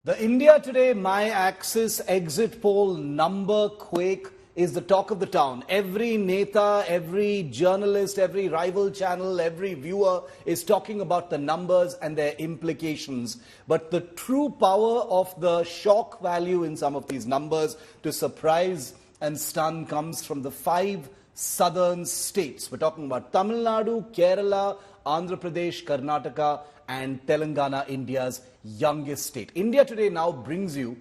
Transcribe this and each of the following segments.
The India Today My Axis exit poll number quake is the talk of the town. Every neta, every journalist, every rival channel, every viewer is talking about the numbers and their implications. But the true power of the shock value in some of these numbers to surprise and stun comes from the 5 southern states. We're talking about Tamil Nadu, Kerala, Andhra Pradesh, Karnataka and Telangana, India's youngest state. India Today now brings you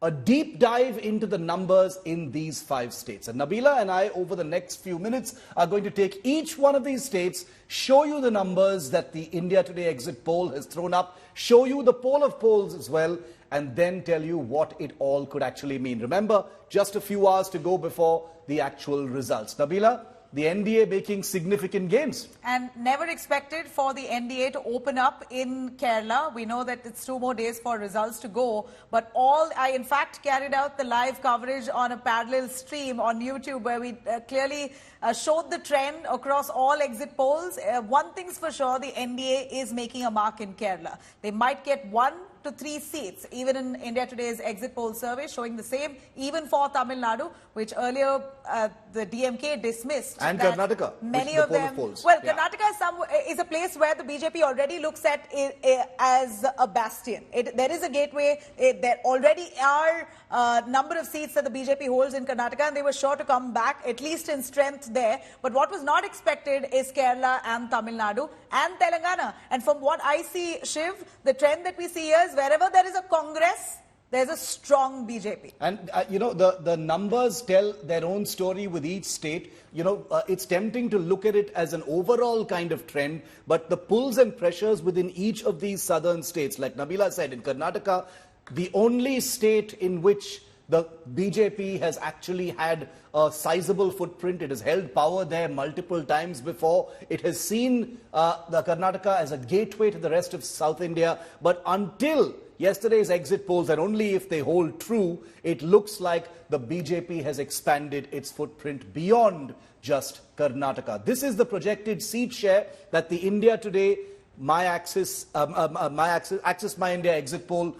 a deep dive into the numbers in these 5 states. And Nabila and I, over the next few minutes, are going to take each one of these states, show you the numbers that the India Today exit poll has thrown up, show you the poll of polls as well, and then tell you what it all could actually mean. Remember, just a few hours to go before the actual results. Nabila, the NDA making significant gains. And never expected for the NDA to open up in Kerala. We know that it's 2 more days for results to go. But I in fact carried out the live coverage on a parallel stream on YouTube where we clearly showed the trend across all exit polls. One thing's for sure, the NDA is making a mark in Kerala. They might get 1 to 3 seats, even in India Today's exit poll survey, showing the same, even for Tamil Nadu, which earlier the DMK dismissed. And Karnataka, many of them. Well, yeah. Karnataka is a place where the BJP already looks at it as a bastion. There is a gateway. There already are number of seats that the BJP holds in Karnataka, and they were sure to come back, at least in strength there. But what was not expected is Kerala and Tamil Nadu and Telangana. And from what I see, Shiv, the trend that we see here is wherever there is a Congress, there's a strong BJP. And, the numbers tell their own story with each state. It's tempting to look at it as an overall kind of trend, but the pulls and pressures within each of these southern states, like Nabila said, in Karnataka, the only state in which the BJP has actually had a sizable footprint. It has held power there multiple times before. It has seen the Karnataka as a gateway to the rest of South India. But until yesterday's exit polls, and only if they hold true, it looks like the BJP has expanded its footprint beyond just Karnataka. This is the projected seat share that the India Today My Axis, My India exit poll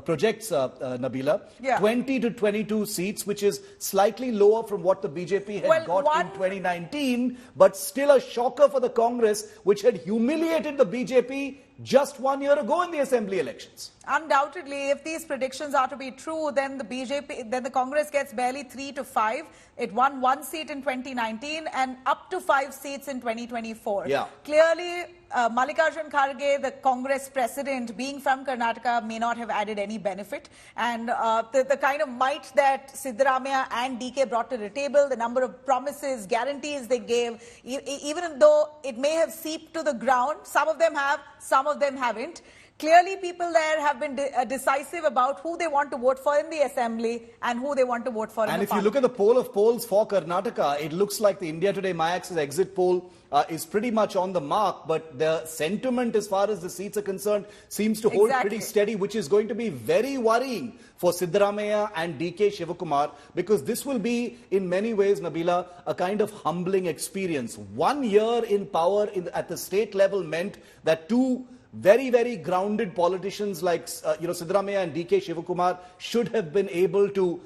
projects, Nabila. Yeah. 20 to 22 seats, which is slightly lower from what the BJP had got in 2019, but still a shocker for the Congress, which had humiliated the BJP just 1 year ago in the assembly elections. Undoubtedly, if these predictions are to be true, then the Congress gets barely 3 to 5. It won 1 seat in 2019 and up to 5 seats in 2024. Yeah. Clearly, Mallikarjun Kharge, the Congress president, being from Karnataka, may not have added any benefit. And the kind of might that Siddaramaiah and DK brought to the table, the number of promises, guarantees they gave, even though it may have seeped to the ground, some of them have, some of them haven't. Clearly, people there have been decisive about who they want to vote for in the assembly and who they want to vote for in the parliament. And if you look at the poll of polls for Karnataka, it looks like the India Today My Axis exit poll is pretty much on the mark, but the sentiment as far as the seats are concerned seems to hold pretty steady, which is going to be very worrying for Siddaramaiah and DK Shivakumar, because this will be, in many ways, Nabila, a kind of humbling experience. 1 year in power at the state level meant that 2 very, very grounded politicians like, Siddaramaiah and DK Shivakumar should have been able to,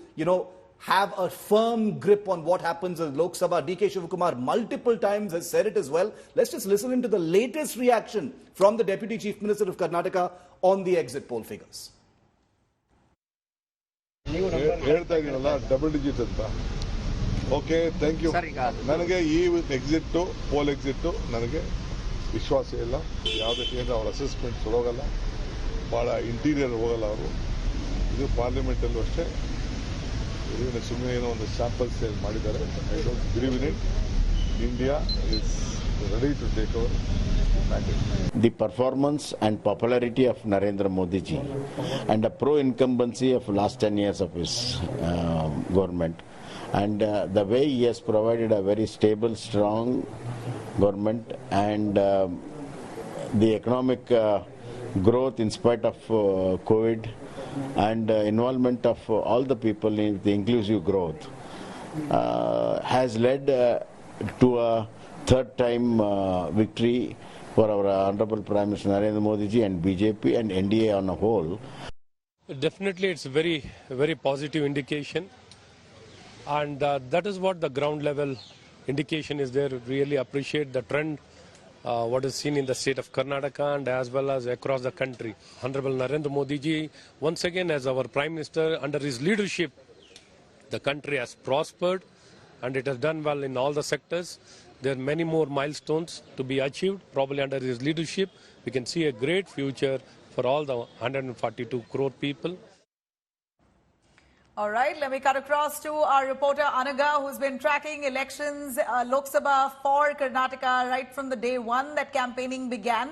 have a firm grip on what happens in Lok Sabha. DK Shivakumar multiple times has said it as well. Let's just listen into the latest reaction from the Deputy Chief Minister of Karnataka on the exit poll figures. Double digit anta. Okay, thank you. Nanage ee exit poll exit nanage ವಿಶ್ವಾಸ ಇಲ್ಲ. ಯಾವುದೇ ಅವರ assessment ಹೋಗಲ್ಲ, ಭಾಳ interior ಹೋಗಲ್ಲ ಅವರು. ಇದು ಪಾರ್ಲಿಮೆಂಟಲ್ಲೂ ಅಷ್ಟೇ ಸುಮ್ಮನೆ ಏನೋ ಒಂದು ಸ್ಯಾಂಪಲ್ ಸೇಲ್ ಮಾಡಿದ್ದಾರೆ. I don't believe in it. India is ready to take over. The performance and popularity of Narendra Modi ji and the pro-incumbency of last 10 years of his government, and the way he has provided a very stable, strong government, and the economic growth in spite of COVID, and involvement of all the people in the inclusive growth has led to a third time victory for our Honorable Prime Minister Narendra Modi ji and BJP and NDA on a whole. Definitely, it's a very positive indication, and that is what the ground level indication is there. Really appreciate the trend, what is seen in the state of Karnataka and as well as across the country. Honorable Narendra Modi ji, once again as our Prime Minister, under his leadership, the country has prospered and it has done well in all the sectors. There are many more milestones to be achieved. Probably under his leadership, we can see a great future for all the 142 crore people. All right, let me cut across to our reporter Anaga, who's been tracking elections, Lok Sabha for Karnataka right from the day one that campaigning began.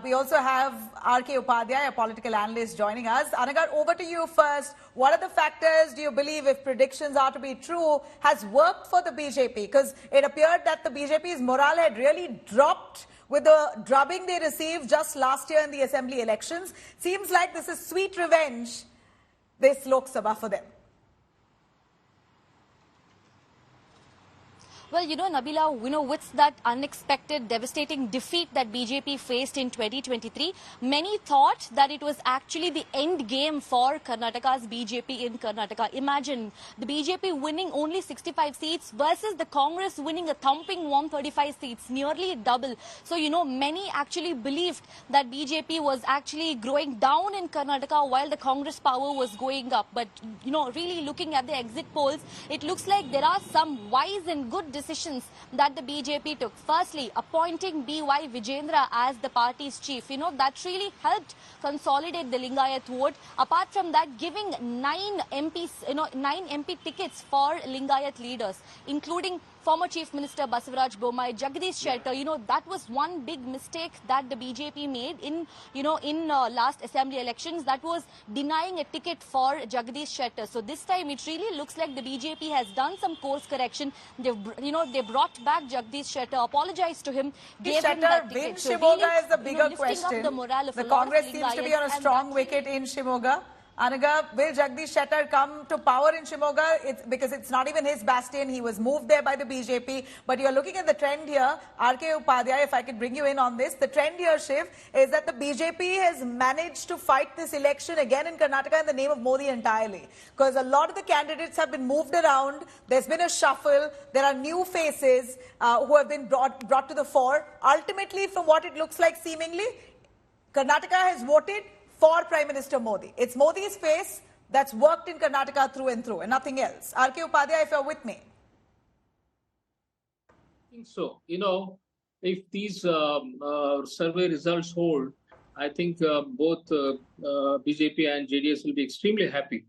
We also have R.K. Upadhyay, a political analyst, joining us. Anagar, over to you first. What are the factors, do you believe, if predictions are to be true, has worked for the BJP? Because it appeared that the BJP's morale had really dropped with the drubbing they received just last year in the assembly elections. Seems like this is sweet revenge, this Lok Sabha, for them. Well, Nabila, with that unexpected, devastating defeat that BJP faced in 2023, many thought that it was actually the end game for Karnataka's BJP in Karnataka. Imagine the BJP winning only 65 seats versus the Congress winning a thumping 135 seats, nearly double. So, many actually believed that BJP was actually growing down in Karnataka while the Congress power was going up. But, really looking at the exit polls, it looks like there are some wise and good decisions that the BJP took. Firstly, appointing B.Y. Vijendra as the party's chief. That really helped consolidate the Lingayat vote. Apart from that, giving 9 MPs, 9 MP tickets for Lingayat leaders, including former Chief Minister Basavaraj Bommai, Jagdish Shettar. That was one big mistake that the BJP made in last assembly elections. That was denying a ticket for Jagdish Shettar. So this time it really looks like the BJP has done some course correction. They brought back Jagdish Shettar, apologized to him, gave him that ticket. So really, is the bigger question. The Congress seems to be on a strong wicket in Shimoga. Anaga, will Jagdish Shettar come to power in Shimoga? Because it's not even his bastion. He was moved there by the BJP. But you're looking at the trend here. R.K. Upadhyay, if I could bring you in on this. The trend here, Shiv, is that the BJP has managed to fight this election again in Karnataka in the name of Modi entirely. Because a lot of the candidates have been moved around. There's been a shuffle. There are new faces who have been brought to the fore. Ultimately, from what it looks like seemingly, Karnataka has voted for Prime Minister Modi. It's Modi's face that's worked in Karnataka through and through and nothing else. R.K. Upadhyay, if you're with me. I think so. If these survey results hold, I think both BJP and JDS will be extremely happy.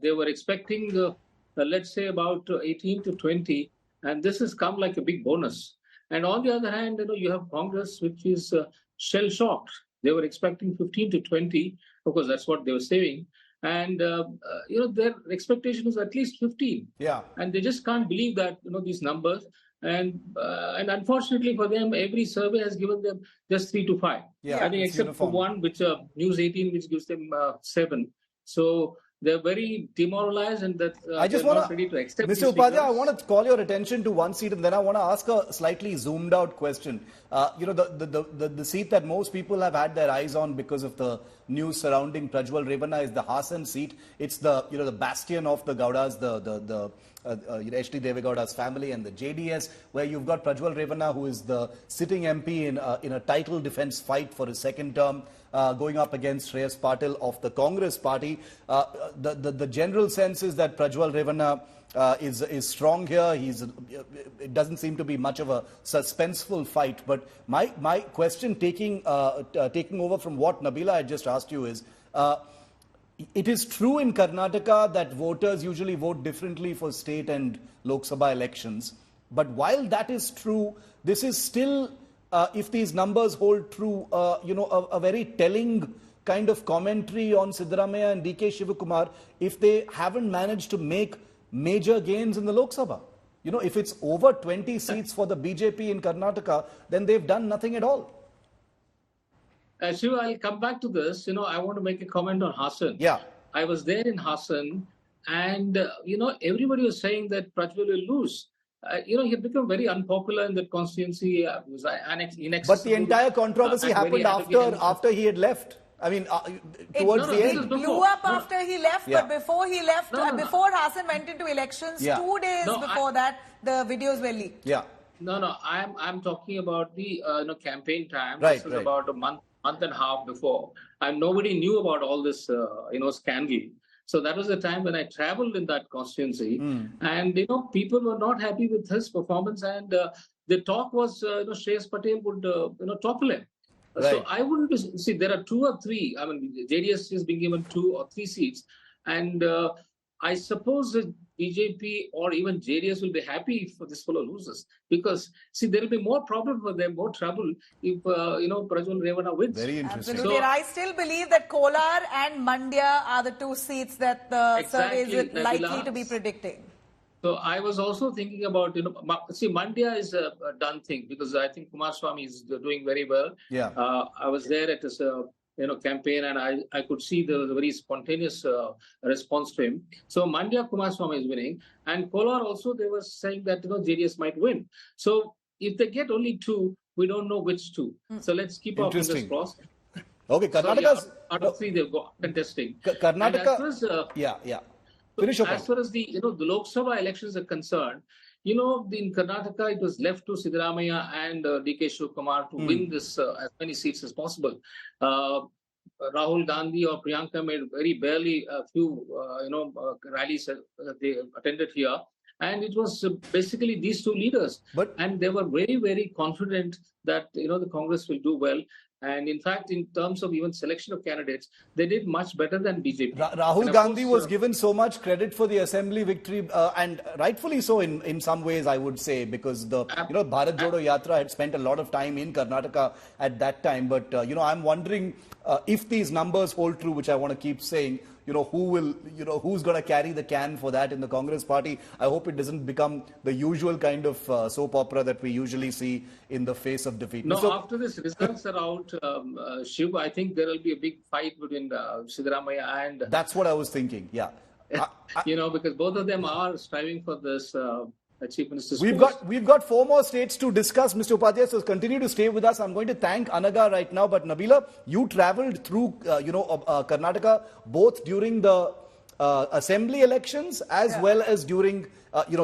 They were expecting, let's say, about 18 to 20, and this has come like a big bonus. And on the other hand, you have Congress, which is shell-shocked. They were expecting 15 to 20, because that's what they were saying. And, their expectation was at least 15. Yeah. And they just can't believe that, these numbers. And unfortunately for them, every survey has given them just 3 to 5. Yeah, I think except for one, which News 18, which gives them 7. So they're very demoralized, and that I just want not ready to accept. Mr. Upadhyay, I want to call your attention to one seat, and then I want to ask a slightly zoomed out question. The seat that most people have had their eyes on because of the news surrounding Prajwal Ravana is the Hassan seat. It's the the bastion of the Gowdas, the H.D. Devegowda's family, and the JDS, where you've got Prajwal Ravana, who is the sitting MP in a title defense fight for his second term, going up against Shreyas Patil of the Congress party. The general sense is that Prajwal Ravana is strong here. It doesn't seem to be much of a suspenseful fight. But my question, taking over from what Nabila had just asked you, is it is true in Karnataka that voters usually vote differently for state and Lok Sabha elections. But while that is true, this is still, if these numbers hold true, a very telling kind of commentary on Siddaramaiah and D.K. Shivakumar if they haven't managed to make major gains in the Lok Sabha. If it's over 20 seats for the BJP in Karnataka, then they've done nothing at all. Shiv, I'll come back to this. I want to make a comment on Hassan. Yeah. I was there in Hassan, and, everybody was saying that Prajwal will lose. he had become very unpopular in that constituency. Was inaccessible. But the entire controversy happened after he had left. I mean, towards the end. It blew up after he left, but before he left, before Hassan went into elections, 2 days before that, the videos were leaked. Yeah. No, I'm talking about the campaign time. Right, this is about a month and a half before, and nobody knew about all this scandal. So that was the time when I traveled in that constituency, and people were not happy with his performance, and the talk was Shreyas Patel would topple him. Right. So I wouldn't see there are 2 or 3. I mean, JDS is being given 2 or 3 seats, and I suppose that BJP or even JDS will be happy for this fellow loses, because there will be more problem for them, more trouble if Prajwal Revana wins. Very interesting. Absolutely. So, I still believe that Kolar and Mandya are the 2 seats that the surveys are likely to be predicting. So I was also thinking about, Mandya is a done thing, because I think Kumaraswamy is doing very well. Yeah. I was there at his campaign, and I could see there was a very spontaneous response to him. So Mandya, Kumaraswamy is winning, and Kolar also, they were saying that JDS might win. So if they get only 2, we don't know which 2. So let's keep our fingers crossed. Okay, Karnataka's out of 3 they've got contesting. Karnataka. Finish as far as the Lok Sabha elections are concerned, in Karnataka it was left to Siddaramaiah and DK Shivakumar to win this as many seats as possible. Rahul Gandhi or Priyanka made very barely a few rallies they attended here, and it was basically these 2 leaders. And they were very, very confident that the Congress will do well. And in fact, in terms of even selection of candidates, they did much better than BJP. Rahul Gandhi was given so much credit for the assembly victory, and rightfully so in some ways, I would say, because the Bharat Jodo Yatra had spent a lot of time in Karnataka at that time. But I'm wondering if these numbers hold true, which I want to keep saying. Who's going to carry the can for that in the Congress party? I hope it doesn't become the usual kind of soap opera that we usually see in the face of defeat. No, after this results are out, Shiv, I think there will be a big fight between Siddaramaiah and... That's what I was thinking, yeah. Because both of them are striving for this... Chief Minister's We've got 4 more states to discuss, Mr. Upadhyay, so continue to stay with us. I'm going to thank Anaga right now, but Nabila, you travelled through Karnataka both during the assembly elections as well as during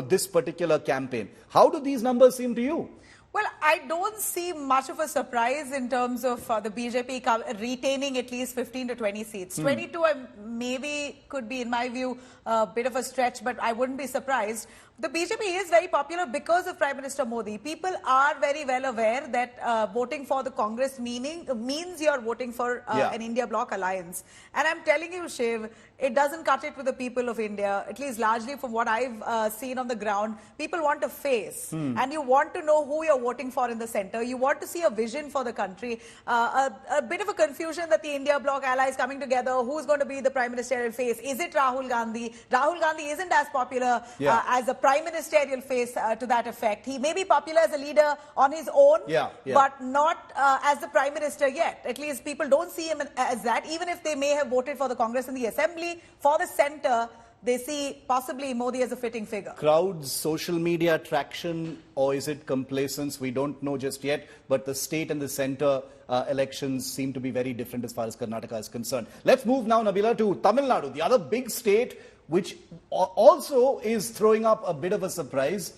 this particular campaign. How do these numbers seem to you? Well, I don't see much of a surprise in terms of the BJP retaining at least 15 to 20 seats. 22 maybe could be, in my view, a bit of a stretch, but I wouldn't be surprised. The BJP is very popular because of Prime Minister Modi. People are very well aware that voting for the Congress means you're voting for an India bloc alliance. And I'm telling you, Shiv, it doesn't cut it with the people of India, at least largely from what I've seen on the ground. People want a face, and you want to know who you're voting for in the center. You want to see a vision for the country. A bit of a confusion that the India bloc allies coming together, who's going to be the prime ministerial face? Is it Rahul Gandhi? Rahul Gandhi isn't as popular as a prime ministerial face to that effect. He may be popular as a leader on his own, but not as the prime minister yet. At least people don't see him as that, even if they may have voted for the Congress in the assembly. For the centre, they see possibly Modi as a fitting figure. Crowds, social media traction, or is it complacence? We don't know just yet, but the state and the centre elections seem to be very different as far as Karnataka is concerned. Let's move now, Nabila, to Tamil Nadu, the other big state, which also is throwing up a bit of a surprise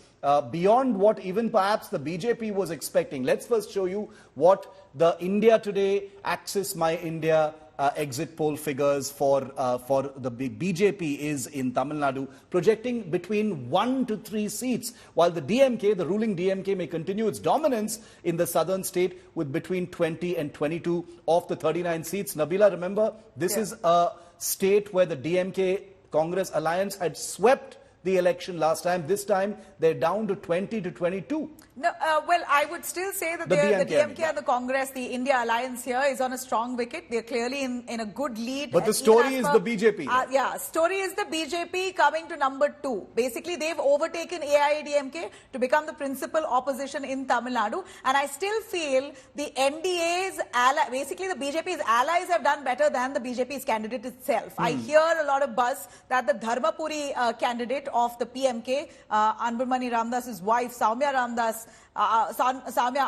beyond what even perhaps the BJP was expecting. Let's first show you what the India Today, Axis My India exit poll figures for the BJP is in Tamil Nadu, projecting between 1 to 3 seats, while the DMK, the ruling DMK, may continue its dominance in the southern state with between 20 and 22 of the 39 seats. Nabila, remember, this is a state where the DMK Congress alliance had swept the election last time. This time, they're down to 20 to 22. No, well, I would still say that the DMK and the Congress, the India alliance here is on a strong wicket. They're clearly in a good lead. But the story is the BJP. Story is the BJP coming to number 2. Basically, they've overtaken AIADMK to become the principal opposition in Tamil Nadu. And I still feel the NDA's basically the BJP's allies have done better than the BJP's candidate itself. I hear a lot of buzz that the Dharmapuri candidate of the PMK. Anbumani Ramdas's wife, Soumya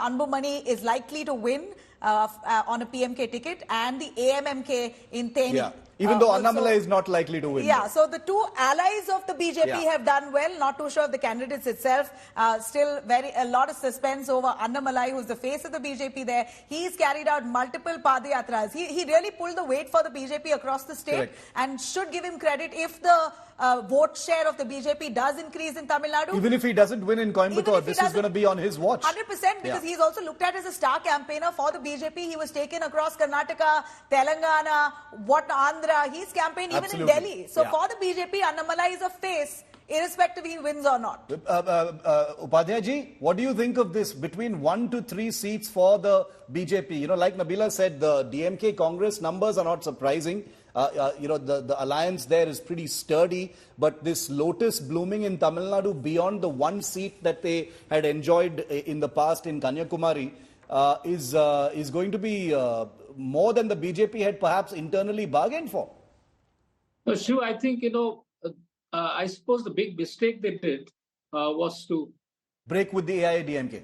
Anbumani, is likely to win on a PMK ticket, and the AMMK in Theni. Yeah. Even though Annamalai is not likely to win. Yeah, so the two allies of the BJP have done well. Not too sure of the candidates itself. Still a lot of suspense over Annamalai, who's the face of the BJP there. He's carried out multiple padayatras. He really pulled the weight for the BJP across the state. And should give him credit if the vote share of the BJP does increase in Tamil Nadu. Even if he doesn't win in Coimbatore, this is going to be on his watch. 100%, because he's also looked at as a star campaigner for the BJP. He was taken across Karnataka, Telangana, Andhra. He's campaigned even in Delhi. So for the BJP, Annamalai is a face, irrespective he wins or not. Upadhyay ji, what do you think of this between 1 to 3 seats for the BJP? You know, like Nabila said, the DMK Congress numbers are not surprising. You know, the alliance there is pretty sturdy, but this lotus blooming in Tamil Nadu beyond the 1 seat that they had enjoyed in the past in Kanyakumari is going to be more than the BJP had perhaps internally bargained for. No, Shiv, I think, you know, I suppose the big mistake they did was to break with the AIADMK.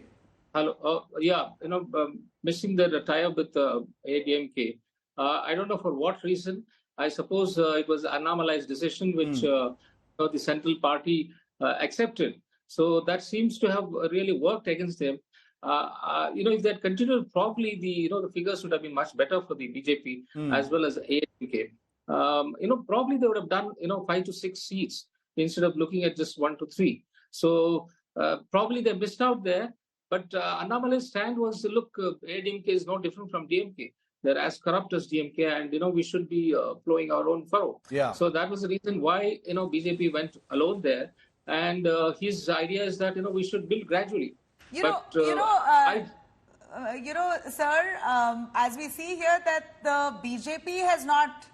Missing the tie-up with AIADMK. I don't know for what reason. I suppose it was Annamalai's decision, which the central party accepted. So that seems to have really worked against them. If they had continued, probably the figures would have been much better for the BJP as well as AIADMK. Probably they would have done 5 to 6 seats instead of looking at just 1 to 3. So probably they missed out there. But Annamalai's stand was, look, AIADMK is no different from DMK. They're as corrupt as DMK, and we should be plowing our own furrow. Yeah. So that was the reason why BJP went alone there. And his idea is that we should build gradually. Sir, as we see here that the BJP has not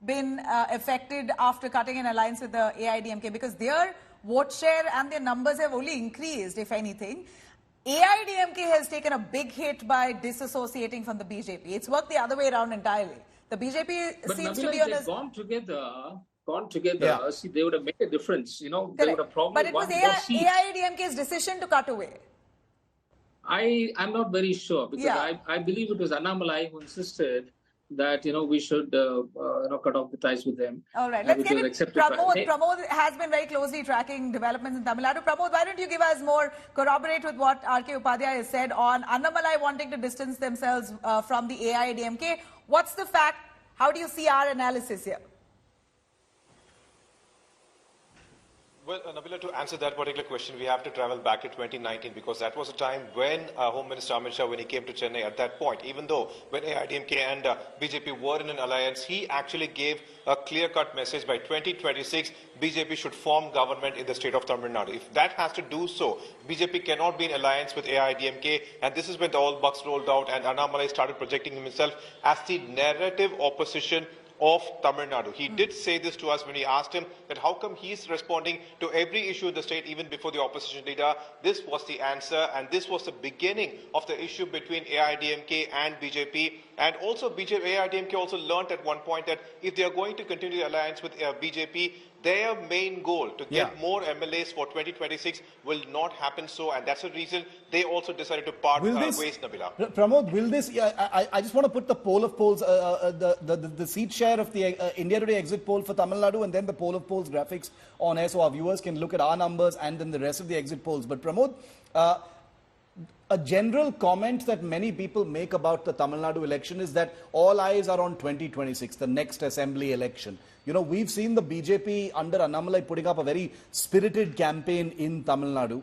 been affected after cutting an alliance with the AIADMK, because their vote share and their numbers have only increased, if anything. AIADMK has taken a big hit by disassociating from the BJP. It's worked the other way around entirely. The BJP seems to be on a... gone together, see, they would have made a difference. They would have probably But it was AIADMK's decision to cut away. I'm not very sure, because I believe it was Annamalai who insisted that we should cut off the ties with them. All right, let's get it. Pramod has been very closely tracking developments in Tamil Nadu. Pramod, why don't you give us more, corroborate with what R.K. Upadhyay has said on Annamalai wanting to distance themselves from the AIADMK. What's the fact? How do you see our analysis here? Well, Nabila, to answer that particular question, we have to travel back to 2019, because that was a time when Home Minister Amit Shah, when he came to Chennai at that point, even though when AIADMK and BJP were in an alliance, he actually gave a clear-cut message: by 2026, BJP should form government in the state of Tamil Nadu. If that has to do so, BJP cannot be in alliance with AIADMK, and this is when the all bucks rolled out and Annamalai started projecting himself as the narrative opposition of Tamil Nadu. He did say this to us when we asked him that how come he's responding to every issue in the state, even before the opposition leader. This was the answer, and this was the beginning of the issue between AIADMK and BJP. And also AIADMK also learnt at one point that if they are going to continue the alliance with BJP, their main goal to get more MLAs for 2026 will not happen so, and that's the reason they also decided to part ways, Nabila. Pramod, will this, I just want to put the poll of polls, the seat share of the India Today exit poll for Tamil Nadu, and then the poll of polls graphics on air, so our viewers can look at our numbers and then the rest of the exit polls. But Pramod, a general comment that many people make about the Tamil Nadu election is that all eyes are on 2026, the next assembly election. We've seen the BJP under Annamalai putting up a very spirited campaign in Tamil Nadu.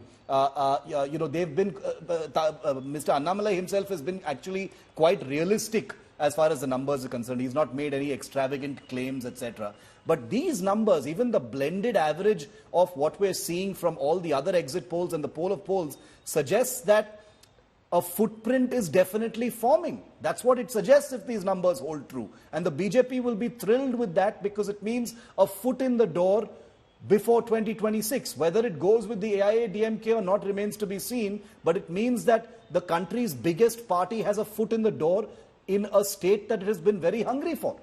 They've been, Mr. Annamalai himself has been actually quite realistic as far as the numbers are concerned. He's not made any extravagant claims, etc. But these numbers, even the blended average of what we're seeing from all the other exit polls and the poll of polls, suggests that a footprint is definitely forming. That's what it suggests if these numbers hold true. And the BJP will be thrilled with that, because it means a foot in the door before 2026. Whether it goes with the AIADMK or not remains to be seen, but it means that the country's biggest party has a foot in the door in a state that it has been very hungry for.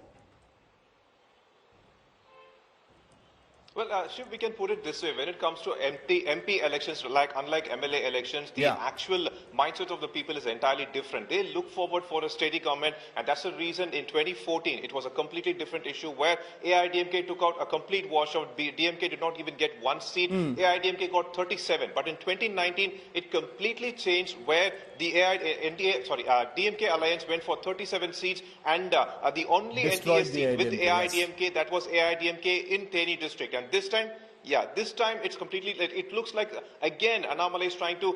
Well, Shiv, we can put it this way. When it comes to MP elections, unlike MLA elections, the actual mindset of the people is entirely different. They look forward for a steady government, and that's the reason in 2014, it was a completely different issue where AIDMK took out a complete washout. DMK did not even get one seat. AIDMK got 37. But in 2019, it completely changed where the DMK alliance went for 37 seats, and the only NDA seat with AIDMK, that was AIDMK in Theni district. And this time, it's completely, it looks like, again, Annamalai is trying to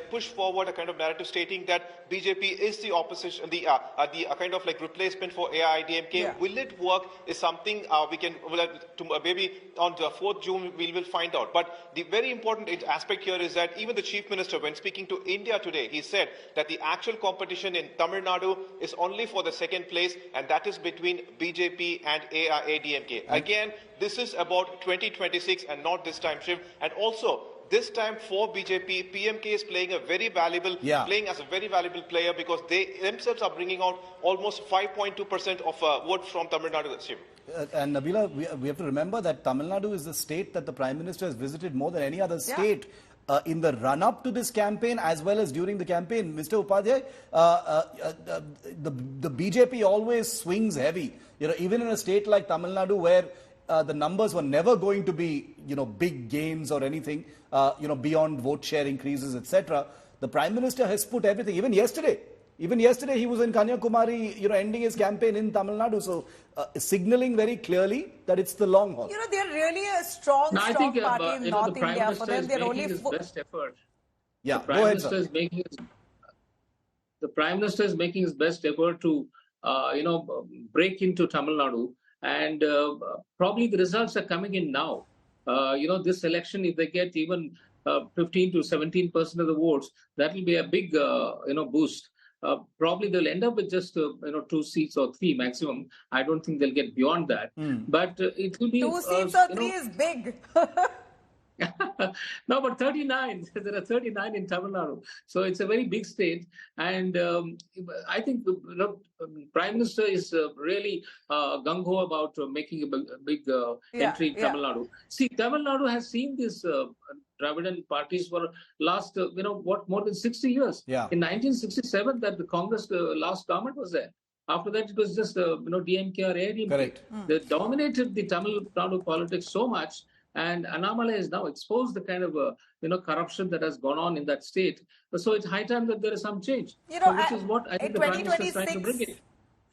push forward a kind of narrative stating that BJP is the opposition, the kind of replacement for AIDMK. Will it work is something we can, maybe on the 4th June we will find out. But the very important aspect here is that even the Chief Minister, when speaking to India today, he said that the actual competition in Tamil Nadu is only for the 2nd place, and that is between BJP and AIDMK. Again, this is about 2026 and not this time, Shiv. And also, this time for BJP, PMK is playing a very valuable, playing as a very valuable player because they themselves are bringing out almost 5.2% of votes from Tamil Nadu, Shiv. And Nabila, we have to remember that Tamil Nadu is the state that the Prime Minister has visited more than any other state. In the run-up to this campaign as well as during the campaign. Mr. Upadhyay, the BJP always swings heavy. Even in a state like Tamil Nadu where the numbers were never going to be, big gains or anything, beyond vote share increases, etc. The Prime Minister has put everything. Even yesterday, he was in Kanyakumari, ending his campaign in Tamil Nadu. So, signaling very clearly that it's the long haul. They're really a strong party in North India. For them, they're only his best effort. Yeah, the Prime Minister is making the Prime Minister is making his best effort to, break into Tamil Nadu. And probably the results are coming in now. This election, if they get even 15 to 17% of the votes, that will be a big, boost. Probably they'll end up with just 2 seats or 3 maximum. I don't think they'll get beyond that. But it will be 2 seats or 3 is big. No, but 39. There are 39 in Tamil Nadu, so it's a very big state. And I think Prime Minister is really gung ho about making a big entry in Tamil Nadu. See, Tamil Nadu has seen these Dravidian parties for last more than 60 years. In 1967, that the Congress last government was there. After that, it was just DMK or AIDMK. Correct. They dominated the Tamil Nadu politics so much. And Annamalai has now exposed the kind of corruption that has gone on in that state. So it's high time that there is some change. Which is what I think the Prime Minister is trying to bring it.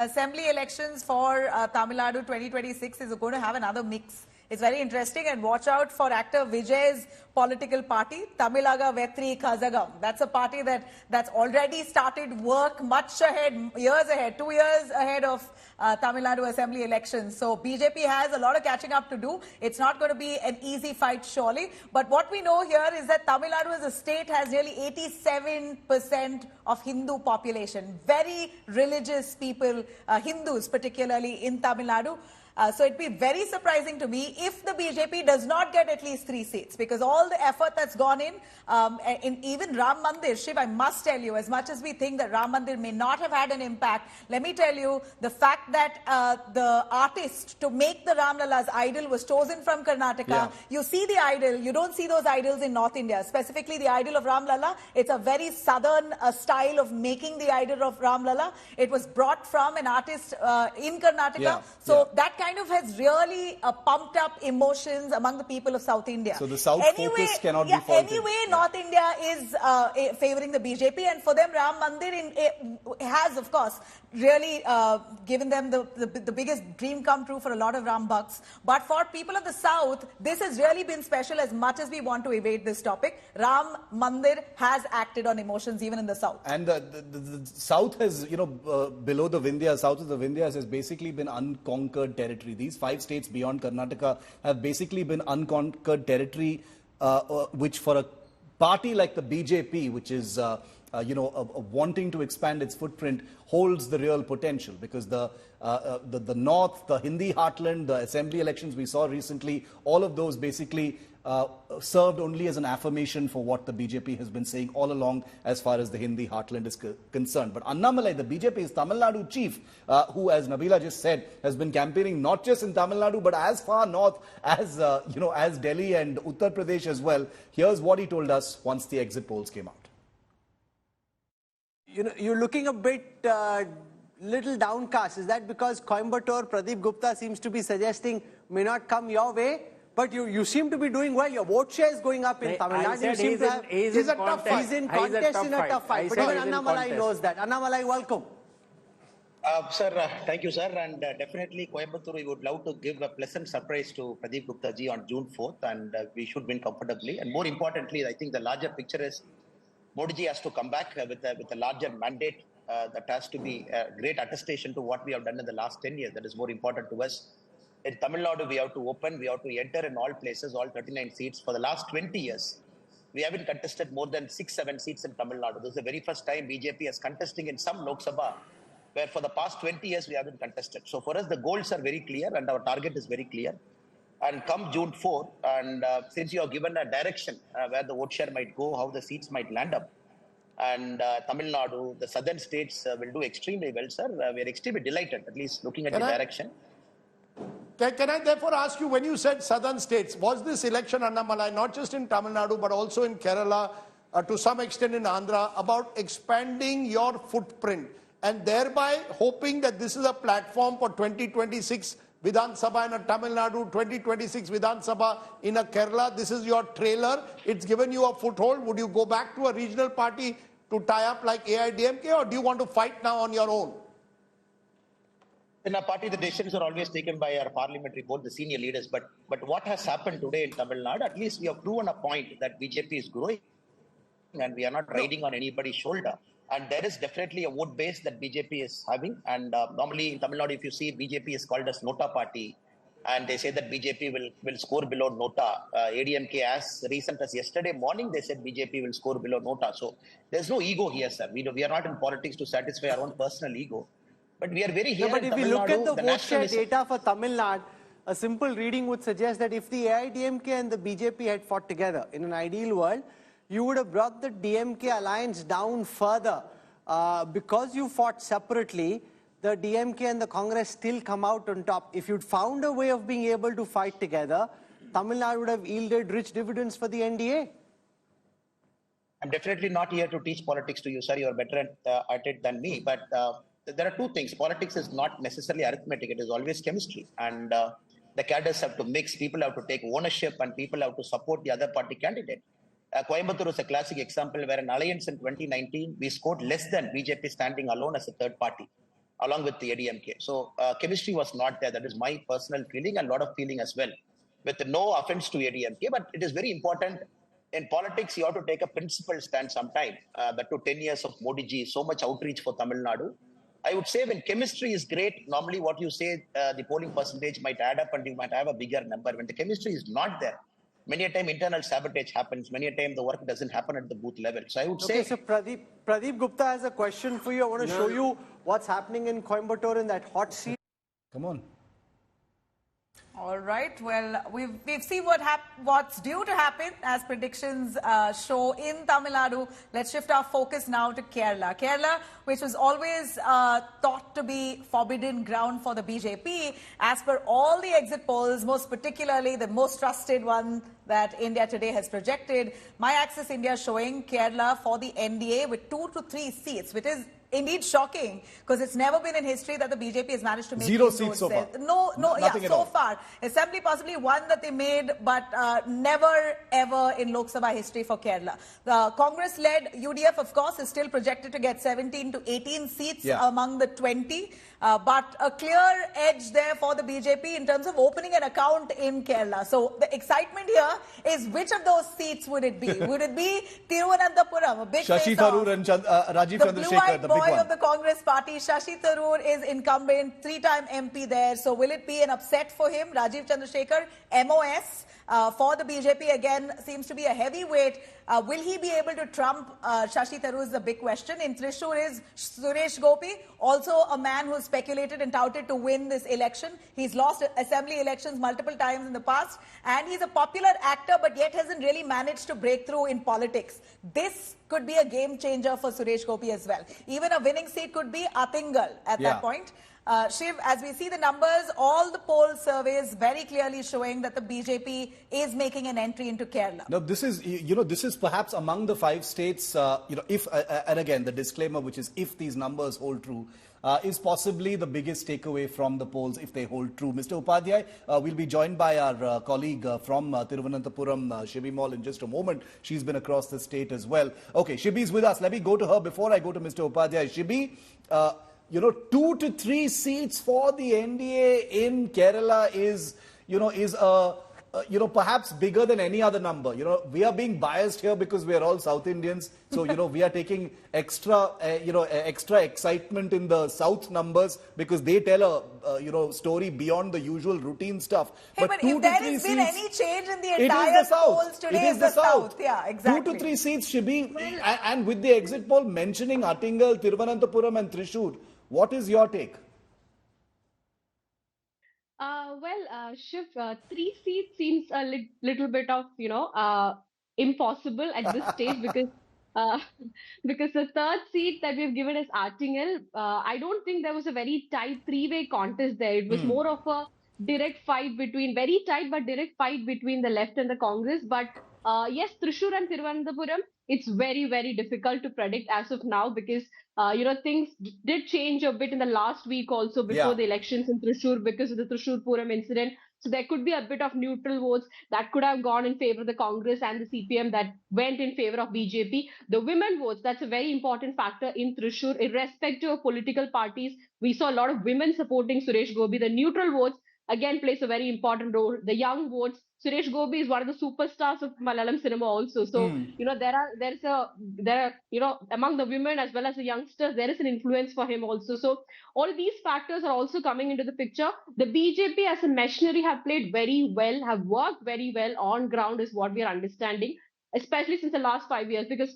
Assembly elections for Tamil Nadu 2026 is going to have another mix. It's very interesting, and watch out for actor Vijay's political party, Tamilaga Vetri Kazagam. That's a party that's already started work much ahead, years ahead, 2 years ahead of Tamil Nadu Assembly elections. So BJP has a lot of catching up to do. It's not going to be an easy fight, surely. But what we know here is that Tamil Nadu as a state has nearly 87% of Hindu population. Very religious people, Hindus particularly in Tamil Nadu. So it'd be very surprising to me if the BJP does not get at least 3 seats, because all the effort that's gone in even Ram Mandir, Shiv, I must tell you, as much as we think that Ram Mandir may not have had an impact, let me tell you, the fact that the artist to make the Ram Lala's idol was chosen from Karnataka. You see the idol, you don't see those idols in North India, specifically the idol of Ram Lala. It's a very southern style of making the idol of Ram Lala. It was brought from an artist in Karnataka. That kind of has really pumped up emotions among the people of South India. So the South focus cannot be faulted. Anyway, North India is favouring the BJP, and for them Ram Mandir has, of course, really given them the biggest dream come true for a lot of Ram Bhakts. But for people of the South, this has really been special. As much as we want to evade this topic, Ram Mandir has acted on emotions even in the South. And the South has, below the Vindhyas, south of the Vindhyas has basically been unconquered territory. These 5 states beyond Karnataka have basically been unconquered territory, which for a party like the BJP, which is wanting to expand its footprint holds the real potential, because the North, the Hindi heartland, the assembly elections we saw recently, all of those basically served only as an affirmation for what the BJP has been saying all along as far as the Hindi heartland is concerned. But Annamalai, the BJP's Tamil Nadu chief, who, as Nabila just said, has been campaigning not just in Tamil Nadu but as far north as as Delhi and Uttar Pradesh as well. Here's what he told us once the exit polls came out. You're looking a bit little downcast. Is that because Coimbatore, Pradeep Gupta seems to be suggesting may not come your way? But you seem to be doing well. Your vote share is going up in Tamil Nadu. He's a tough fight. He's in contest in a tough fight. But even Annamalai knows that. Annamalai, welcome. Sir, thank you, sir. And definitely Coimbatore, we would love to give a pleasant surprise to Pradeep Gupta ji on June 4th. And we should win comfortably. And more importantly, I think the larger picture is Modi ji has to come back with a larger mandate that has to be a great attestation to what we have done in the last 10 years. That is more important to us. In Tamil Nadu, we have to open, we have to enter in all places, all 39 seats. For the last 20 years, we haven't contested more than 6-7 seats in Tamil Nadu. This is the very first time BJP is contesting in some Lok Sabha, where for the past 20 years, we haven't contested. So for us, the goals are very clear and our target is very clear. And come June 4, and since you have given a direction where the vote share might go, how the seats might land up, and Tamil Nadu, the southern states will do extremely well, sir. We are extremely delighted, at least looking at the direction. Can I therefore ask you, when you said southern states, was this election, Annamalai, not just in Tamil Nadu, but also in Kerala, to some extent in Andhra, about expanding your footprint and thereby hoping that this is a platform for 2026 Vidhan Sabha in a Tamil Nadu, 2026 Vidhan Sabha in a Kerala? This is your trailer. It's given you a foothold. Would you go back to a regional party to tie up like AIDMK, or do you want to fight now on your own? In our party, the decisions are always taken by our parliamentary board, the senior leaders. But what has happened today in Tamil Nadu, at least we have proven a point that BJP is growing and we are not riding on anybody's shoulder. And there is definitely a vote base that BJP is having. And normally in Tamil Nadu, if you see, BJP is called as Nota Party. And they say that BJP will score below Nota. ADMK, as recent as yesterday morning, they said BJP will score below Nota. So there's no ego here, sir. We are not in politics to satisfy our own personal ego. But we are very here. But if we look at the vote share data for Tamil Nadu, a simple reading would suggest that if the AIDMK and the BJP had fought together in an ideal world, you would have brought the DMK alliance down further. Because you fought separately, the DMK and the Congress still come out on top. If you'd found a way of being able to fight together, Tamil Nadu would have yielded rich dividends for the NDA. I'm definitely not here to teach politics to you, sir. You're better at it than me. But there are two things. Politics is not necessarily arithmetic. It is always chemistry. And the cadres have to mix. People have to take ownership and people have to support the other party candidate. Coimbatore is a classic example where an alliance in 2019, we scored less than BJP standing alone as a third party, along with the ADMK. So chemistry was not there. That is my personal feeling and a lot of feeling as well. With no offense to ADMK, but it is very important. In politics, you have to take a principled stand sometime. But to 10 years of Modi ji, so much outreach for Tamil Nadu. I would say when chemistry is great, normally what you say, the polling percentage might add up and you might have a bigger number. When the chemistry is not there, many a time internal sabotage happens. Many a time the work doesn't happen at the booth level. So I would say... Okay, so Pradeep Gupta has a question for you. I want to show you what's happening in Coimbatore in that hot seat. Come on. All right. Well, we've seen what's due to happen as predictions show in Tamil Nadu. Let's shift our focus now to Kerala. Kerala, which was always thought to be forbidden ground for the BJP, as per all the exit polls, most particularly the most trusted one that India Today has projected, My Access India showing Kerala for the NDA with 2 to 3 seats, which is indeed shocking, because it's never been in history that the BJP has managed to make 0 seats so far. So far. Assembly possibly one that they made, but never ever in Lok Sabha history for Kerala. The Congress-led UDF, of course, is still projected to get 17 to 18 seats among the 20. But a clear edge there for the BJP in terms of opening an account in Kerala. So the excitement here is, which of those seats would it be? Would it be Thiruvananthapuram, a big Shashi Tharoor and Rajiv Chandrasekhar, the boy of the Congress party, Shashi Tharoor, is incumbent, 3-time MP there. So will it be an upset for him? Rajiv Chandrasekhar, MOS, for the BJP again seems to be a heavyweight. Will he be able to trump Shashi Tharoor is the big question. In Thrissur is Suresh Gopi, also a man who's speculated and touted to win this election. He's lost assembly elections multiple times in the past, and he's a popular actor but yet hasn't really managed to break through in politics. This could be a game changer for Suresh Gopi as well. Even a winning seat could be Attingal at that point. Shiv, as we see the numbers, all the poll surveys very clearly showing that the BJP is making an entry into Kerala. Now, this is, this is perhaps among the 5 states, if, and again, the disclaimer, which is if these numbers hold true, is possibly the biggest takeaway from the polls if they hold true. Mr. Upadhyay, we'll be joined by our colleague from Thiruvananthapuram, Shibi Mall, in just a moment. She's been across the state as well. Okay, Shibi's with us. Let me go to her before I go to Mr. Upadhyay. Shibi, 2 to 3 seats for the NDA in Kerala is perhaps bigger than any other number. We are being biased here because we are all South Indians. So, we are taking extra excitement in the South numbers because they tell a, story beyond the usual routine stuff. Hey, but if there has been any change in the entire polls today, it is the South. Yeah, exactly. 2 to 3 seats, Shibi, and with the exit poll mentioning Attingal, Thiruvananthapuram and Thrissur. What is your take? Shiv, 3 seats seems a little bit of, impossible at this stage because the 3rd seat that we've given is Attingal. I don't think there was a very tight 3-way contest there. It was more of a direct fight very tight but direct fight between the left and the Congress. But yes, Thrissur and Thiruvananthapuram, it's very, very difficult to predict as of now because, things did change a bit in the last week also before the elections in Thrissur because of the Thrissur Puram incident. So there could be a bit of neutral votes that could have gone in favor of the Congress and the CPM that went in favor of BJP. The women votes, that's a very important factor in Thrissur. Irrespective of political parties, we saw a lot of women supporting Suresh Gopi. The neutral votes, again, plays a very important role. The young votes, Suresh Gopi is one of the superstars of Malayalam cinema also. So, there are among the women as well as the youngsters, there is an influence for him also. So, all these factors are also coming into the picture. The BJP as a machinery have played very well, have worked very well on ground is what we are understanding, especially since the last 5 years because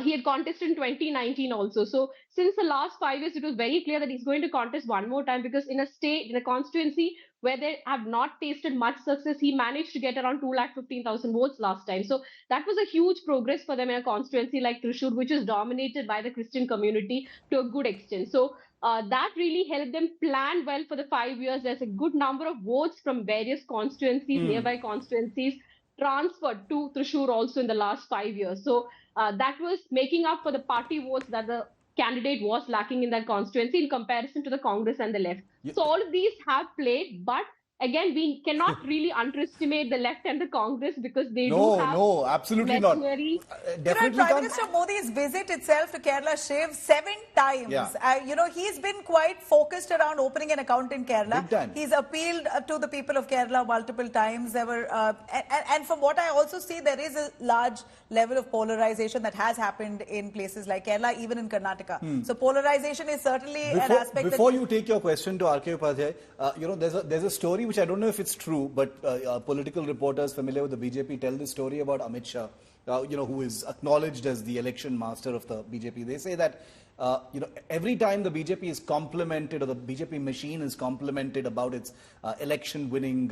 he had contested in 2019 also. So since the last 5 years, it was very clear that he's going to contest one more time because in a constituency where they have not tasted much success, he managed to get around 2,15,000 votes last time. So that was a huge progress for them in a constituency like Thrissur, which is dominated by the Christian community to a good extent. So that really helped them plan well for the 5 years. There's a good number of votes from various constituencies, nearby constituencies, transferred to Thrissur also in the last 5 years. So that was making up for the party votes that the candidate was lacking in that constituency in comparison to the Congress and the left. So all of these have played, but again, we cannot really underestimate the left and the Congress because they do have absolutely not. Prime Minister Modi's visit itself to Kerala, Shiv, 7 times. He's been quite focused around opening an account in Kerala. He's appealed to the people of Kerala multiple times. There were, and from what I also see, there is a large level of polarization that has happened in places like Kerala, even in Karnataka. So polarization is certainly an aspect. Before you take your question to R.K. Upadhyay, there's a story which I don't know if it's true, but political reporters familiar with the BJP tell this story about Amit Shah, who is acknowledged as the election master of the BJP. They say that, every time the BJP is complimented or the BJP machine is complimented about its election winning,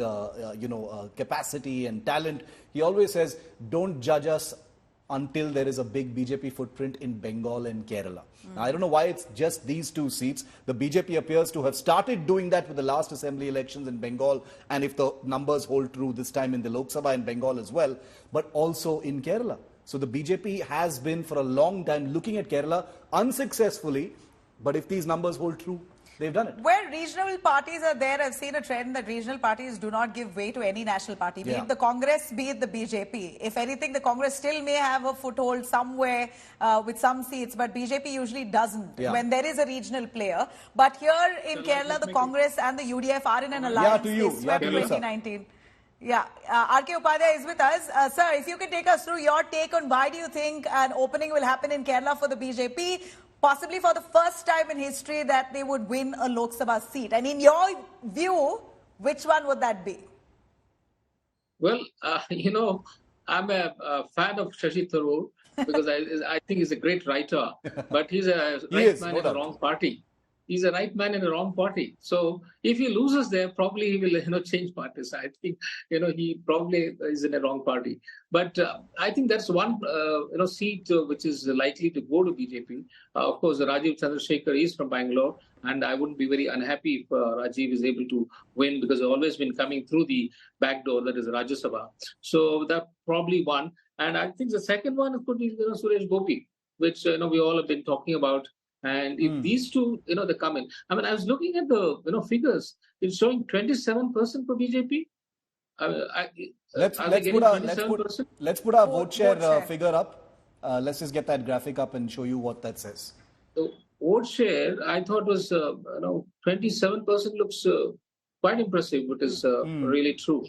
capacity and talent, he always says, don't judge us until there is a big BJP footprint in Bengal and Kerala. Now, I don't know why it's just these 2 seats. The BJP appears to have started doing that with the last assembly elections in Bengal, and if the numbers hold true this time in the Lok Sabha in Bengal as well, but also in Kerala. So the BJP has been for a long time looking at Kerala unsuccessfully, but if these numbers hold true, they've done it. Where regional parties are there, I've seen a trend that regional parties do not give way to any national party, be it the Congress, be it the BJP. If anything, the Congress still may have a foothold somewhere with some seats, but BJP usually doesn't when there is a regional player. But here in Kerala, the Congress and the UDF are in an alliance. They swept 2019. R.K. Upadhyay is with us. Sir, if you can take us through your take on why do you think an opening will happen in Kerala for the BJP, possibly for the first time in history, that they would win a Lok Sabha seat. And in your view, which one would that be? Well, I'm a fan of Shashi Tharoor because I think he's a great writer, but he's a right man in the wrong party. He's a right man in the wrong party. So if he loses there, probably he will, change parties. I think, he probably is in a wrong party. But I think that's one, seat which is likely to go to BJP. Of course, Rajiv Chandrasekhar is from Bangalore, and I wouldn't be very unhappy if Rajiv is able to win because he's always been coming through the back door, that is Rajya Sabha. So that's probably one. And I think the second one could be Suresh Gopi, which we all have been talking about. And if these two, they come in. I mean, I was looking at the figures. It's showing 27% for BJP. Let's put our vote share figure up. Let's just get that graphic up and show you what that says. The vote share, I thought was 27% looks quite impressive, but is really true.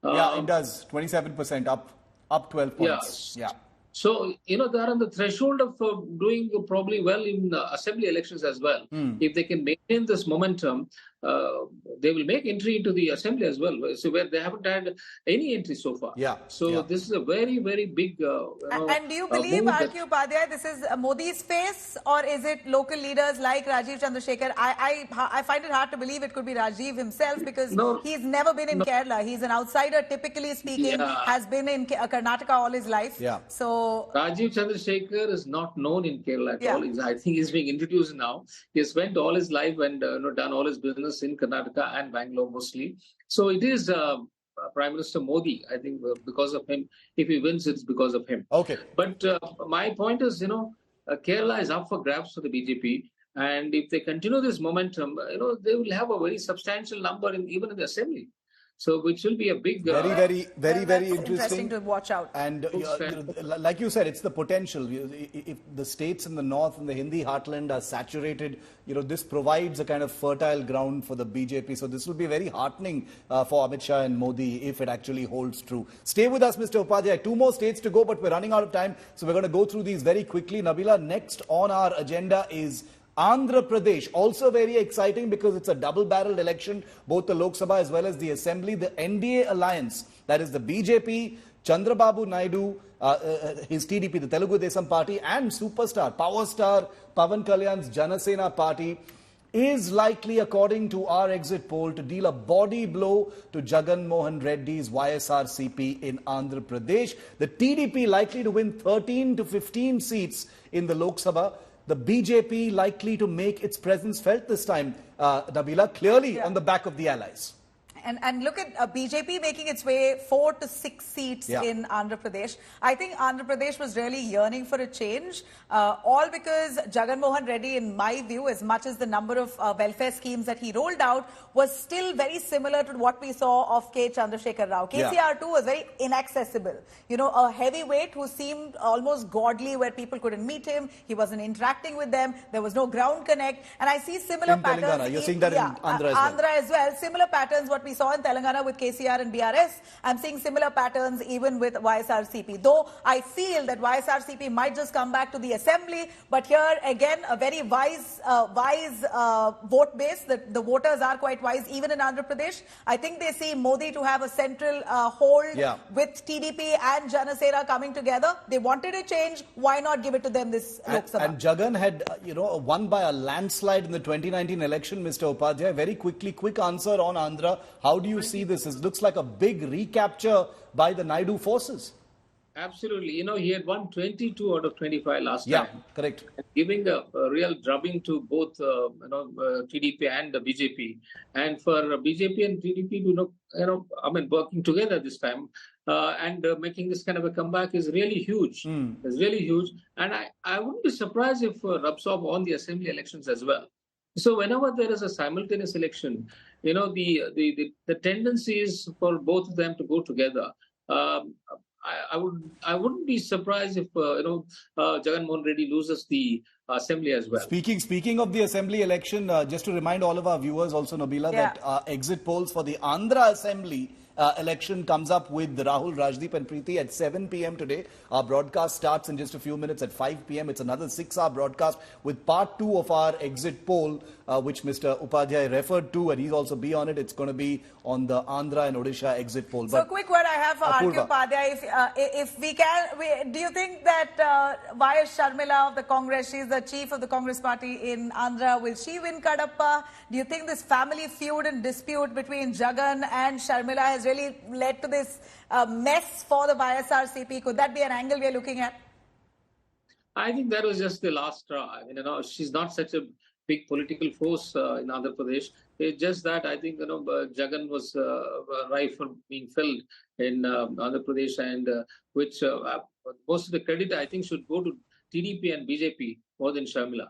Yeah, it does. 27% up 12 points. Yeah. So, they are on the threshold of doing probably well in assembly elections as well. If they can maintain this momentum, they will make entry into the assembly as well. So where they haven't had any entry so far. So this is a very, very big. And do you believe, R.K. Upadhyay, this is Modi's face, or is it local leaders like Rajiv Chandrasekhar? I find it hard to believe it could be Rajiv himself because he's never been in Kerala. He's an outsider, typically speaking, has been in Karnataka all his life. So Rajiv Chandrasekhar is not known in Kerala at all. I think he's being introduced now. He has spent all his life and done all his business in Karnataka and Bangalore mostly. So it is Prime Minister Modi, I think, because of him. If he wins, it's because of him. Okay. But my point is, Kerala is up for grabs for the BJP. And if they continue this momentum, they will have a very substantial number even in the assembly. So, which will be a big... very interesting to watch out. And like you said, it's the potential. If the states in the north and the Hindi heartland are saturated, this provides a kind of fertile ground for the BJP. So this will be very heartening for Amit Shah and Modi if it actually holds true. Stay with us, Mr. Upadhyay. 2 more states to go, but we're running out of time. So we're going to go through these very quickly. Nabila, next on our agenda is Andhra Pradesh, also very exciting because it's a double-barreled election, both the Lok Sabha as well as the Assembly. The NDA alliance, that is the BJP, Chandrababu Naidu, his TDP, the Telugu Desam party, and superstar, power star, Pawan Kalyan's Janasena party, is likely, according to our exit poll, to deal a body blow to Jagan Mohan Reddy's YSRCP in Andhra Pradesh. The TDP likely to win 13 to 15 seats in the Lok Sabha. The BJP likely to make its presence felt this time, Nabila, clearly on the back of the allies. And look at BJP making its way 4 to 6 seats in Andhra Pradesh. I think Andhra Pradesh was really yearning for a change, all because Jagan Mohan Reddy, in my view, as much as the number of welfare schemes that he rolled out was still very similar to what we saw of K. Chandrasekhar Rao. KCR too was very inaccessible. A heavyweight who seemed almost godly, where people couldn't meet him. He wasn't interacting with them. There was no ground connect. And I see similar patterns. Telangana. You're seeing that in Andhra as well. Similar patterns, what we saw in Telangana with KCR and BRS. I'm seeing similar patterns even with YSRCP. Though I feel that YSRCP might just come back to the assembly, but here again a very wise vote base. The voters are quite wise even in Andhra Pradesh. I think they see Modi to have a central hold with TDP and Janasena coming together. They wanted a change. Why not give it to them this Lok Sabha? And Jagan had won by a landslide in the 2019 election, Mr. Upadhyay. Very quickly, quick answer on Andhra. How do you see this? It looks like a big recapture by the Naidu forces. Absolutely. He had won 22 out of 25 last time. Yeah, correct. Giving a real drubbing to both, TDP and the BJP. And for BJP and TDP to, working together this time and making this kind of a comeback is really huge. It's really huge. And I wouldn't be surprised if rubs off on the assembly elections as well. So whenever there is a simultaneous election, the tendency is for both of them to go together. I wouldn't be surprised if Jagan Mohan Reddy loses the assembly as well. Speaking of the assembly election, just to remind all of our viewers also, Nabila, that exit polls for the Andhra assembly election comes up with Rahul, Rajdeep and Preeti at 7 p.m. today. Our broadcast starts in just a few minutes at 5 p.m. It's another 6-hour broadcast with part 2 of our exit poll, which Mr. Upadhyay referred to, and he'll also be on it. It's going to be on the Andhra and Odisha exit poll. So, quick word I have for R.K. Upadhyay. If we can, do you think that Y.S. Sharmila of the Congress, she's the chief of the Congress party in Andhra, will she win Kadapa? Do you think this family feud and dispute between Jagan and Sharmila has really led to this mess for the YSRCP? Could that be an angle we are looking at? I think that was just the last straw. I mean, she's not such a big political force in Andhra Pradesh. It's just that I think, Jagan was ripe for being filled in Andhra Pradesh, and which most of the credit, I think, should go to TDP and BJP more than Sharmila.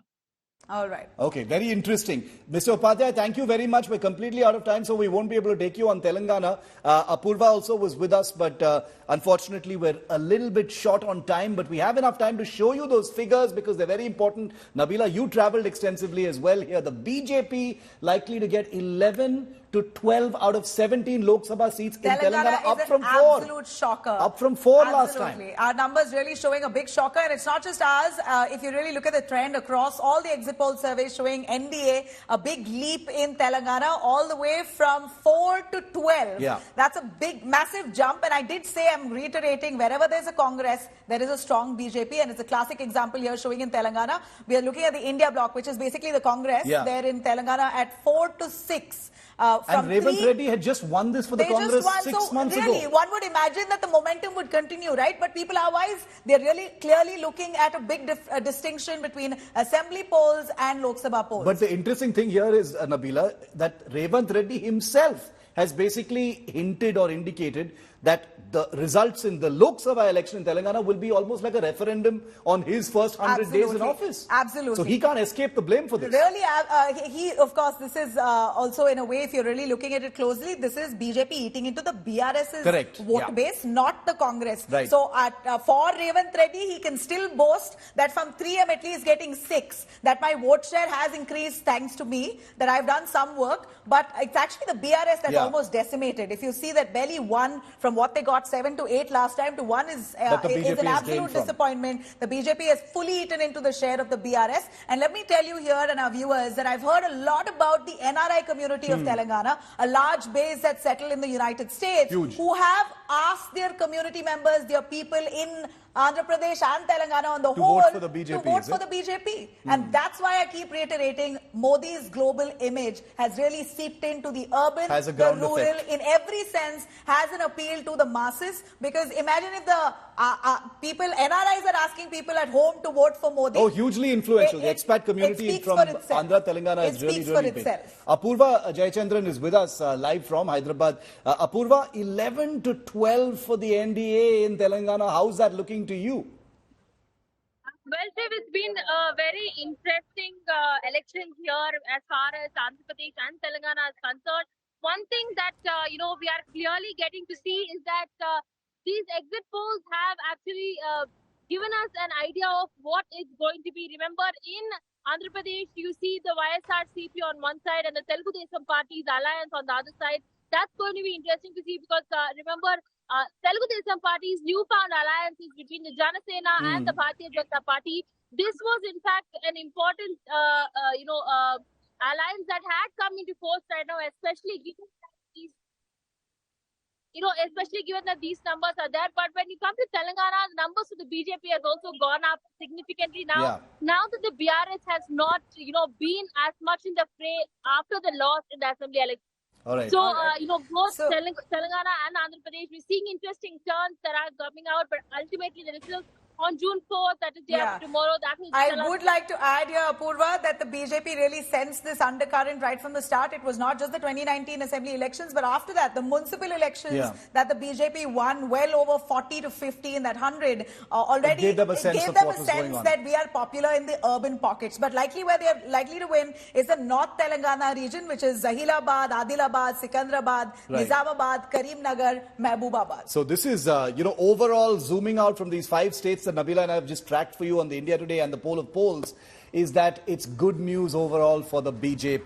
All right. Okay, very interesting. Mr. Upadhyay, thank you very much. We're completely out of time, so we won't be able to take you on Telangana. Apurva also was with us, but unfortunately we're a little bit short on time, but we have enough time to show you those figures because they're very important. Nabila, you traveled extensively as well here. The BJP likely to get 11 to 12 out of 17 Lok Sabha seats in Telangana, up from 4. Absolute shocker. Up from 4 last Absolutely. time. Our numbers really showing a big shocker, and it's not just ours. If you really look at the trend across all the exit poll surveys showing NDA, a big leap in Telangana, all the way from 4 to 12. Yeah. That's a big, massive jump. And I did say, I'm reiterating, wherever there's a Congress, there is a strong BJP. And it's a classic example here showing in Telangana. We are looking at the India bloc, which is basically the Congress. Yeah. They're in Telangana at 4 to 6. And Revanth Reddy had just won this for the Congress 6 months ago. Really, one would imagine that the momentum would continue, right? But people are wise. They're really clearly looking at a big distinction between assembly polls and Lok Sabha polls. But the interesting thing here is, Nabila, that Revanth Reddy himself has basically hinted or indicated that the results in the Lok Sabha election in Telangana will be almost like a referendum on his first 100 days in office. Absolutely. So he can't escape the blame for this. Really, of course, this is also in a way, if you're really looking at it closely, this is BJP eating into the BRS's vote base, not the Congress. Right. So for Revanth Reddy, he can still boast that from 3M at least getting 6, that my vote share has increased thanks to me, that I've done some work, but it's actually the BRS that's almost decimated. If you see that barely 1 from what they got 7 to 8 last time to 1 is an absolute disappointment. The BJP has fully eaten into the share of the BRS. And let me tell you here and our viewers that I've heard a lot about the NRI community of Telangana, a large base that's settled in the United States, who have asked their community members, their people in Andhra Pradesh and Telangana on the whole vote for the BJP, to vote for the BJP. And that's why I keep reiterating Modi's global image has really seeped into the urban, the rural, in every sense, has an appeal to the masses. Because imagine if the NRIs are asking people at home to vote for Modi. Oh, hugely influential. The expat community from Andhra, Telangana is really big. Apurva Jayachandran is with us live from Hyderabad. Apurva, 11 to 12 for the NDA in Telangana. How's that looking to you? Well, Shiv, it's been a very interesting election here as far as Andhra Pradesh and Telangana is concerned. One thing that, we are clearly getting to see is that these exit polls have actually given us an idea of what is going to be. Remember, in Andhra Pradesh, you see the YSRCP on one side and the Telugu Desam Party's alliance on the other side. That's going to be interesting to see because, remember, Telugu Desam Party's newfound alliances between the Jana Sena and the Bharatiya Janata Party. This was, in fact, an important, alliance that had come into force right now, especially given that these numbers are there. But when you come to Telangana, the numbers for the BJP has also gone up significantly now. Now that the BRS has not, been as much in the fray after the loss in the assembly election. All right. So, both Telangana and Andhra Pradesh, we're seeing interesting turns that are coming out, but ultimately the results on June 4th, that is day after tomorrow. I would like to add here, Apurva, that the BJP really sensed this undercurrent right from the start. It was not just the 2019 assembly elections, but after that, the municipal elections that the BJP won well over 40 to 50 in that 100 already gave them a sense that we are popular in the urban pockets. But likely where they are likely to win is the North Telangana region, which is Zahilabad, Adilabad, Sikandrabad, Nizamabad, Karimnagar, Mahbubabad. So this is, overall zooming out from these 5 states that Nabila and I have just tracked for you on the India Today and the poll of polls, is that it's good news overall for the BJP.